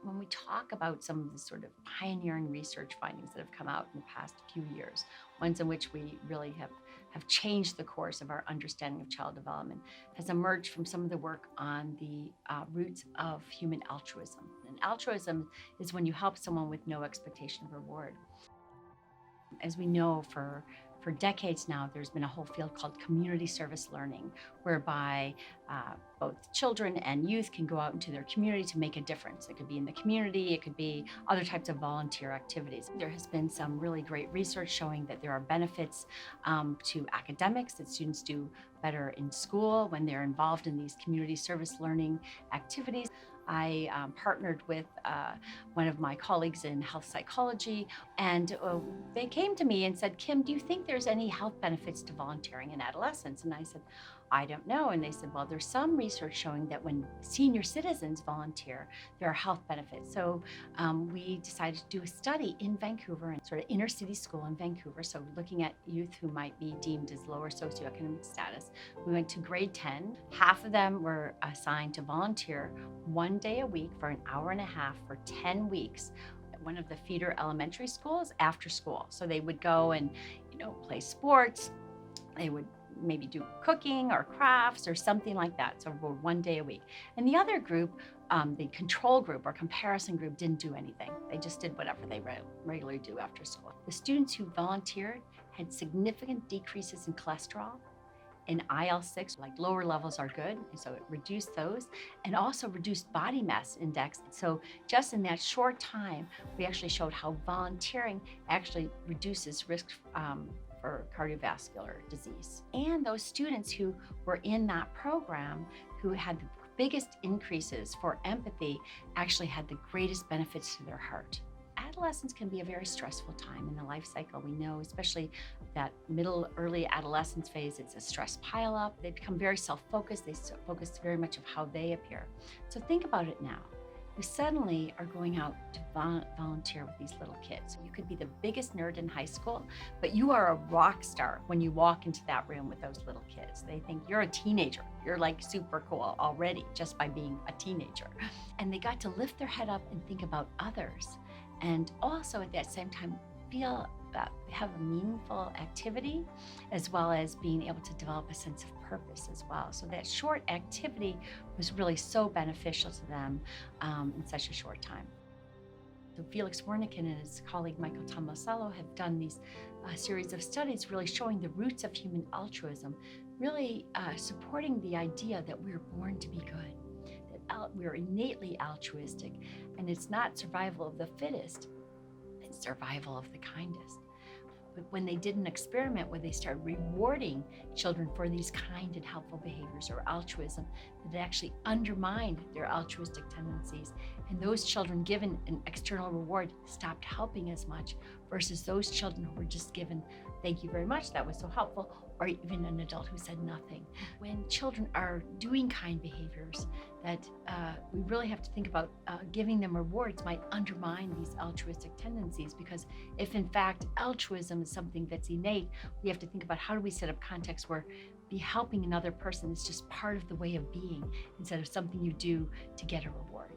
when we talk about some of the sort of pioneering research findings that have come out in the past few years, ones in which we really have changed the course of our understanding of child development, has emerged from some of the work on the roots of human altruism. And altruism is when you help someone with no expectation of reward. As we know, for decades now, there's been a whole field called community service learning, whereby both children and youth can go out into their community to make a difference. It could be in the community, it could be other types of volunteer activities. There has been some really great research showing that there are benefits to academics, that students do better in school when they're involved in these community service learning activities. I partnered with one of my colleagues in health psychology, and they came to me and said, Kim, do you think there's any health benefits to volunteering in adolescence? And I said, I don't know. And they said, well, there's some research showing that when senior citizens volunteer, there are health benefits. So we decided to do a study in Vancouver, and sort of inner city school in Vancouver. So looking at youth who might be deemed as lower socioeconomic status. We went to grade 10. Half of them were assigned to volunteer 1 day a week for an hour and a half for 10 weeks at one of the feeder elementary schools after school. So they would go and, play sports. They would maybe do cooking or crafts or something like that. So for 1 day a week. And the other group, the control group or comparison group, didn't do anything. They just did whatever they regularly do after school. The students who volunteered had significant decreases in cholesterol. In IL-6, like lower levels are good, and so it reduced those, and also reduced body mass index. So just in that short time, we actually showed how volunteering actually reduces risk for cardiovascular disease. And those students who were in that program, who had the biggest increases for empathy, actually had the greatest benefits to their heart. Adolescence can be a very stressful time in the life cycle. We know, especially that early adolescence phase, it's a stress pileup. They become very self-focused. They focus very much of how they appear. So think about it now. You suddenly are going out to volunteer with these little kids. You could be the biggest nerd in high school, but you are a rock star when you walk into that room with those little kids. They think you're a teenager. You're like super cool already just by being a teenager. And they got to lift their head up and think about others. And also at that same time, feel that they have a meaningful activity, as well as being able to develop a sense of purpose as well. So that short activity was really so beneficial to them in such a short time. So Felix Wernick and his colleague Michael Tomasello have done these series of studies really showing the roots of human altruism, really supporting the idea that we're born to be good, that we're innately altruistic, and it's not survival of the fittest, it's survival of the kindest. But when they did an experiment where they started rewarding children for these kind and helpful behaviors or altruism, that it actually undermined their altruistic tendencies. And those children given an external reward stopped helping as much versus those children who were just given, thank you very much, that was so helpful, or even an adult who said nothing. When children are doing kind behaviors, that we really have to think about giving them rewards might undermine these altruistic tendencies, because if in fact altruism is something that's innate, we have to think about how do we set up contexts where be helping another person is just part of the way of being instead of something you do to get a reward.